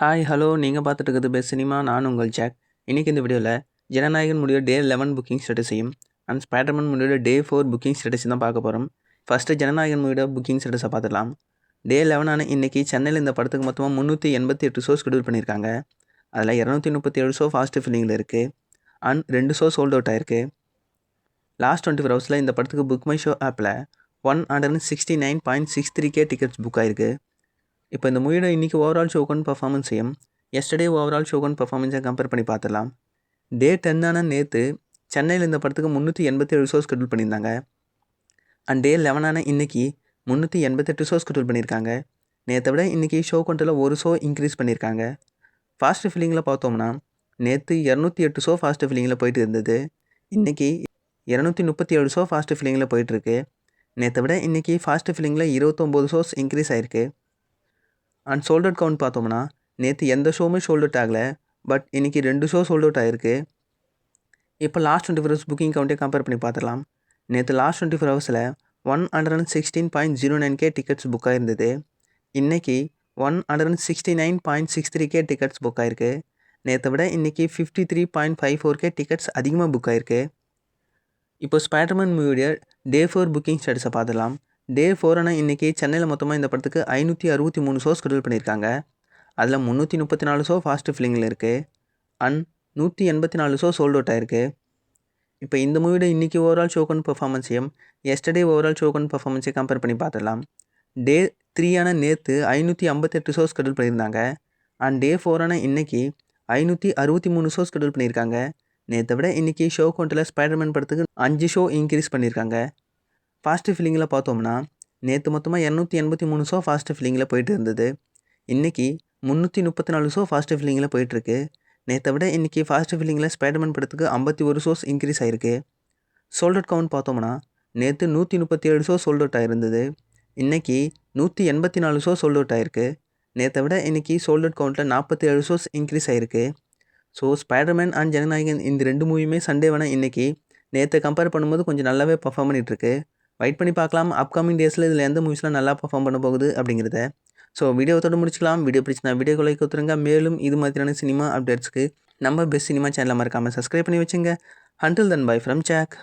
Hi hello நீங்கள் பார்த்துட்டு இருக்கிறது பெஸ்ட் சினிமா. நான் உங்கள் ஜாக். இன்றைக்கி இந்த வீடியோவில் ஜனநாயகன் முடியோட டே 11 புக்கிங் ஸ்டேட்டஸையும் அண்ட் ஸ்பைடர்மேன் முடியோட டே 4 புக்கிங் ஸ்டேட்டஸையும் தான் பார்க்க போகிறோம். ஃபஸ்ட்டு ஜனநாயகன் மூவியோட புக்கிங் ஸ்டேட்டஸை பார்த்துடலாம். டே 11 இன்றைக்கி சென்னையில் இந்த படத்துக்கு மொத்தமாக 388 ஷோ ஷெடியூல் பண்ணியிருக்காங்க. அதில் 237 ஷோ ஃபாஸ்ட் ஃபில்லிங்கில் இருக்குது அண்ட் 2 ஷோ சோல்ட் அவுட் ஆயிருக்கு. லாஸ்ட் 24 ஹவர்ஸில் இந்த படத்துக்கு புக் மை ஷோ ஆப்பில் 169.63K டிக்கெட்ஸ் புக் ஆயிருக்கு. இப்போ இந்த மூவியோட இன்றைக்கி ஓவரால் ஷோக்கன் பர்ஃபார்மன்ஸையும் எஸ்டர்டே ஓவரால் ஷோக்கன் பர்ஃபார்மன்ஸையும் கம்பேர் பண்ணி பார்த்துடலாம். டே 10 நேற்று சென்னையில் இந்த படத்துக்கு 387 ஷோ ஸ்கெடியூல் பண்ணியிருந்தாங்க. அண்ட் டே 11 இன்றைக்கி 388 ஷோ ஸ்கெடியூல் பண்ணியிருக்காங்க. நேற்றை விட இன்றைக்கி ஷோ கவுண்டில் ஒரு ஷோ இன்க்ரீஸ் பண்ணியிருக்காங்க. ஃபாஸ்ட் ஃபில்லிங்கில் பார்த்தோம்னா நேற்று 208 ஷோ ஃபாஸ்ட் ஃபில்லிங்கில் போயிட்டு இருந்தது. இன்றைக்கி 237 ஷோ ஃபாஸ்ட் ஃபில்லிங்கில் போயிட்டுருக்கு. நேற்றை விட இன்றைக்கி ஃபாஸ்ட் ஃபில்லிங்கில் 29 ஷோஸ் இன்க்ரீஸ் ஆகிருக்கு. அண்ட் சோல்ட் அவுட் கவுண்ட் பார்த்தோம்னா நேற்று எந்த ஷோவுமே சோல்ட் அவுட் ஆகலை. பட் இன்றைக்கி 2 ஷோ சோல்ட் அவுட் ஆகிருக்கு. இப்போ லாஸ்ட் 24 ஹவர்ஸ் புக்கிங் கவுண்ட்டே கம்பேர் பண்ணி பார்த்துடலாம். நேற்று லாஸ்ட் 24 ஹவர்ஸில் 116.09K டிக்கெட்ஸ் புக் ஆகிருந்தது. இன்றைக்கி 169.63K டிக்கெட்ஸ் புக் ஆகிருக்கு. நேற்றை விட இன்றைக்கி 53.54K டிக்கெட்ஸ் அதிகமாக புக் ஆகிருக்கு. இப்போ ஸ்பைடர்மேன் மூவியோட டே 4 புக்கிங் ஸ்டேட்டஸை பார்த்துடலாம். டே 4 இன்றைக்கி சென்னையில் மொத்தமாக இந்த படத்துக்கு 563 ஷோ ஸ்கெடியூல் பண்ணியிருக்காங்க. அதில் 334 ஷோ ஃபாஸ்ட் ஃபில்லிங்கில் இருக்குது அண்ட் 184 ஷோ சோல்ட் அவுட் ஆயிருக்கு. இப்போ இந்த மூவியோட இன்றைக்கி ஓவரால் ஷோக்கன் பர்ஃபார்மன்ஸையும் எஸ்டர்டே ஓவரால் ஷோக்கன் பர்ஃபார்மன்ஸையும் கம்பேர் பண்ணி பார்த்துடலாம். டே 3 நேற்று 558 ஷோ ஸ்கெடியூல் பண்ணியிருந்தாங்க. அண்ட் டே 4 இன்றைக்கி 563 ஷோ ஸ்கெடியூல் பண்ணியிருக்காங்க. நேற்றை விட இன்றைக்கி ஷோ கவுண்டில் ஸ்பைடர்மேன் படத்துக்கு 5 ஷோ இன்க்ரீஸ் பண்ணியிருக்காங்க. ஃபாஸ்ட் ஃபில்லிங்கில் பார்த்தோம்னா நேற்று மொத்தமாக 283 ஷோ ஃபாஸ்ட் ஃபில்லிங்கில் போயிட்டு இருந்தது. இன்றைக்கி 334 ஷோ ஃபாஸ்ட் ஃபில்லிங்கில் போயிட்டுருக்கு. நேற்றை விட இன்றைக்கி ஃபாஸ்ட் ஃபில்லிங்கில் ஸ்பைடர்மேன் படத்துக்கு 51 ஷோஸ் இன்க்ரீஸ் ஆகிருக்கு. சோல்ட் அவுட் கவுண்ட் பார்த்தோம்னா நேற்று 137 ஷோ சோல்ட் அவுட் ஆகிருந்தது. இன்றைக்கி 184 ஷோ சோல்ட் அவுட் ஆகிருக்கு. நேற்றை விட இன்றைக்கி சோல்ட் அவுட் கவுண்ட்டில் 47 ஷோஸ் இன்க்ரீஸ் ஆகிருக்கு. ஸோ ஸ்பைடர்மேன் அண்ட் ஜனநாயகன் இந்த 2 மூவியுமே சண்டே வேணால் இன்றைக்கி நேற்றை கம்பேர் பண்ணும்போது கொஞ்சம் நல்லாவே பர்ஃபார்ம் பண்ணிகிட்ருக்கு. வெயிட் பண்ணி பார்க்கலாம் அப்கமிங் டேஸில் இதில் எந்த மூவிஸ்லாம் நல்லா பர்ஃபார்ம் பண்ண போகுது அப்படிங்கிறத. ஸோ வீடியோவோட முடிச்சுக்கலாம். வீடியோ பிடிச்சினா வீடியோ லைக் கொடுத்துருங்க. மேலும் இது மாதிரியான சினிமா அப்டேட்ஸ்க்கு நம்ம பெஸ்ட் சினிமா சேனலை மறக்காமல் சப்ஸ்கிரைப் பண்ணி வச்சுங்க. Until then bye from jack.